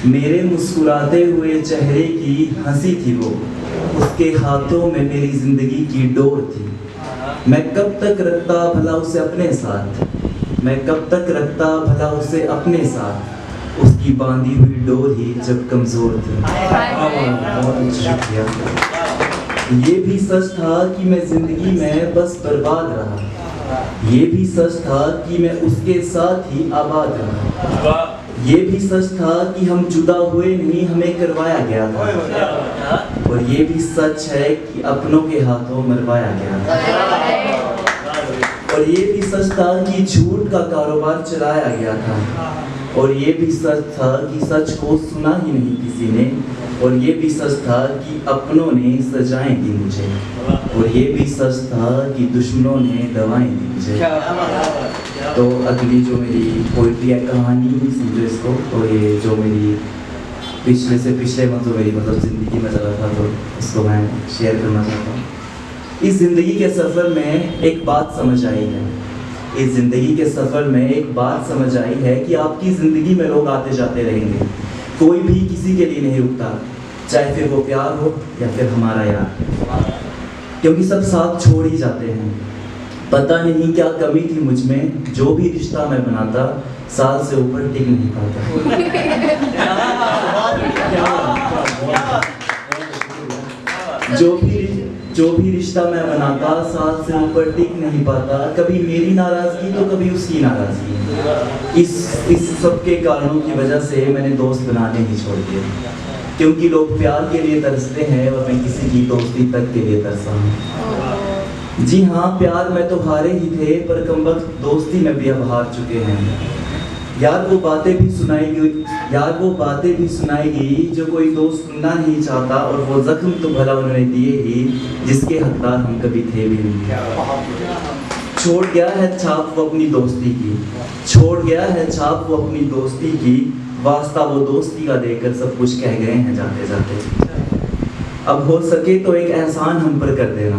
मेरे मुस्कुराते हुए चेहरे की हंसी थी वो, उसके हाथों में मेरी जिंदगी की डोर थी। मैं कब तक रखता भला उसे अपने साथ, मैं कब तक रखता भला उसे अपने साथ, उसकी बांधी हुई डोर ही जब कमजोर थी। बहुत शुक्रिया। ये भी सच था कि मैं जिंदगी में बस बर्बाद रहा, ये भी सच था कि मैं उसके साथ ही आबाद रहा, ये भी सच था कि हम जुदा हुए नहीं, हमें करवाया गया था, और ये भी सच है कि अपनों के हाथों मरवाया गया था, और ये भी सच था कि झूठ का कारोबार चलाया गया था, और ये भी सच था कि सच को सुना ही नहीं किसी ने, और ये भी सच था कि अपनों ने सजाएं दी मुझे, और ये भी सच था कि दुश्मनों ने दवाएं दी मुझे। तो अगली जो मेरी पोइट्री है, कहानी समझो इसको, तो ये जो मेरी पिछले मंथ जो मेरी मतलब ज़िंदगी में चला था, तो इसको मैं शेयर करना चाहता हूँ। इस ज़िंदगी के सफ़र में एक बात समझ आई है, इस ज़िंदगी के सफ़र में एक बात समझ आई है कि आपकी ज़िंदगी में लोग आते जाते रहेंगे, कोई भी किसी के लिए नहीं रुकता, चाहे फिर वो प्यार हो या फिर हमारा यार, क्योंकि सब साथ छोड़ ही जाते हैं। पता नहीं क्या कमी थी मुझ में, जो भी रिश्ता मैं बनाता साल से ऊपर टिक नहीं पाता। जो भी रिश्ता मैं बनाता साल से ऊपर टिक नहीं पाता, कभी मेरी नाराज़गी तो कभी उसकी नाराज़गी। इस सब के कारणों की वजह से मैंने दोस्त बनाने ही छोड़ दिए, क्योंकि लोग प्यार के लिए तरसते हैं और मैं किसी की दोस्ती तक के लिए तरसा हूँ। जी हाँ, प्यार में तो हारे ही थे, पर कमबख्त दोस्ती में भी अब हार चुके हैं। यार वो बातें भी सुनाएगी जो कोई दोस्त सुनना नहीं चाहता, और वो जख्म तो भला उन्होंने दिए ही जिसके हकदार हम कभी थे भी नहीं। छोड़ गया है छाप वो अपनी दोस्ती की, छोड़ गया है छाप वो अपनी दोस्ती की, वास्ता वो दोस्ती का देकर सब कुछ कह गए हैं जाते जाते। अब हो सके तो एक एहसान हम पर कर देना,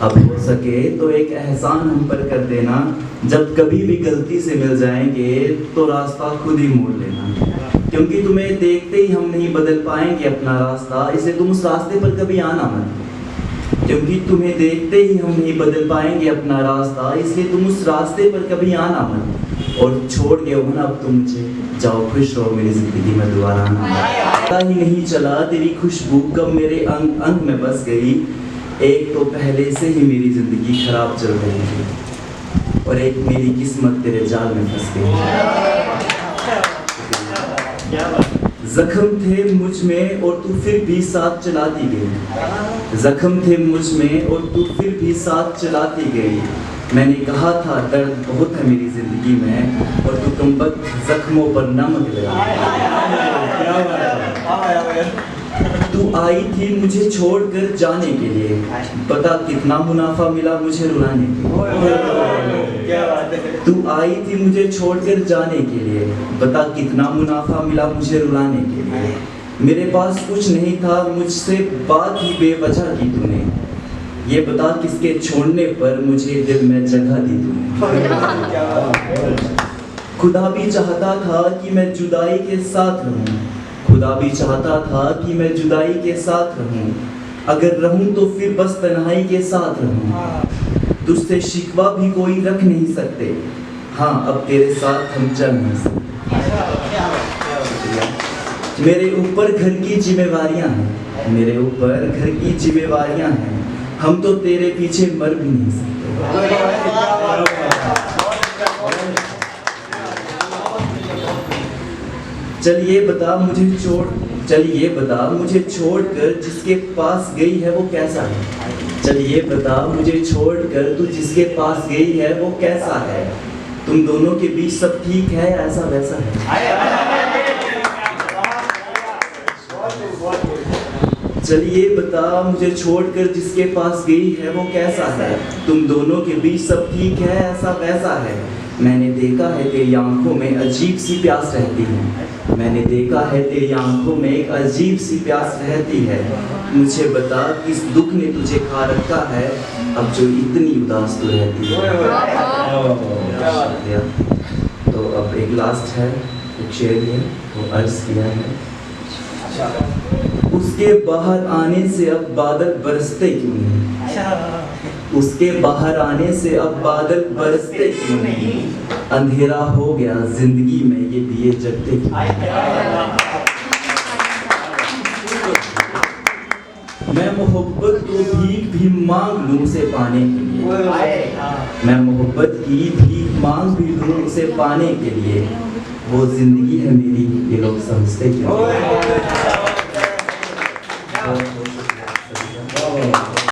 अब हो सके तो एक एहसान हम पर कर देना, जब कभी भी गलती से मिल जाएंगे तो रास्ता खुद ही मोड़ लेना, क्योंकि तुम्हें देखते ही हम नहीं बदल पाएंगे अपना रास्ता, इसलिए तुम उस रास्ते पर कभी आना मत, क्योंकि तुम्हें देखते ही हम नहीं बदल पाएंगे अपना रास्ता, इसलिए तुम उस रास्ते पर कभी आना मत, और छोड़ गए हो ना अब तुम मुझे, जाओ खुश रहो मेरी जिंदगी में दोबारा आना। पता ही नहीं चला तेरी खुशबू कब मेरे अंग अंग में बस गई, एक तो पहले से ही मेरी ज़िंदगी खराब चल रही थी, और एक मेरी किस्मत तेरे जाल में फंस गई। जख्म थे मुझ में और तू फिर भी साथ चलाती गई, जख्म थे मुझ में और तू फिर भी साथ चलाती गई, मैंने कहा था दर्द बहुत है मेरी ज़िंदगी में, और तू कमबख्त जख्मों पर नमक लगा। तू आई थी मुझे छोड़कर जाने के लिए, पता कितना मुनाफा मिला मुझे रुलाने के लिए। तू आई थी मुझे छोड़कर जाने के लिए, पता कितना मुनाफा मिला मुझे रुलाने के लिए। मेरे पास कुछ नहीं था, मुझसे बात ही बेवजह की तूने, ये बता किसके छोड़ने पर मुझे दिल में जगह दी तूने। खुदा भी चाहता था कि मैं जुदाई के साथ रहूं, खुदा भी चाहता था कि मैं जुदाई के साथ रहूं, अगर रहूं तो फिर बस तन्हाई के साथ रहूं, तुझसे शिकवा भी कोई रख नहीं सकते, हाँ अब तेरे साथ हम चल नहीं सकते। मेरे ऊपर घर की जिम्मेवारियां हैं, मेरे ऊपर घर की जिम्मेवारियां हैं, हम तो तेरे पीछे मर भी नहीं सकते। चलिए बता मुझे छोड़कर जिसके पास गई है वो कैसा है, चलिए बता मुझे छोड़कर तू जिसके पास गई है वो कैसा है, तुम दोनों के बीच सब ठीक है ऐसा वैसा है। चलिए बता मुझे छोड़कर जिसके पास गई है वो कैसा है, तुम दोनों के बीच सब ठीक है ऐसा वैसा है। मैंने देखा है तेरी आंखों में अजीब सी प्यास रहती है, मैंने देखा है तेरी आंखों में एक अजीब सी प्यास रहती है, मुझे बता किस दुख ने तुझे खा रखा है, अब जो इतनी उदास तू रहती है। तो अब एक लास्ट है, एक शेर है, वो अर्ज किया है, उसके बाहर आने से अब बादल बरसते क्यों नहीं, उसके बाहर आने से अब बादल बरसते क्यों नहीं, अंधेरा हो गया जिंदगी में ये दिए जगते क्यों नहीं। मैं मोहब्बत को भीख भी मांग लूं उसे पाने के लिए, मैं मोहब्बत की भीख मांग भी लूं उसे पाने के लिए, वो जिंदगी है मेरी ये लोग समझते क्यों।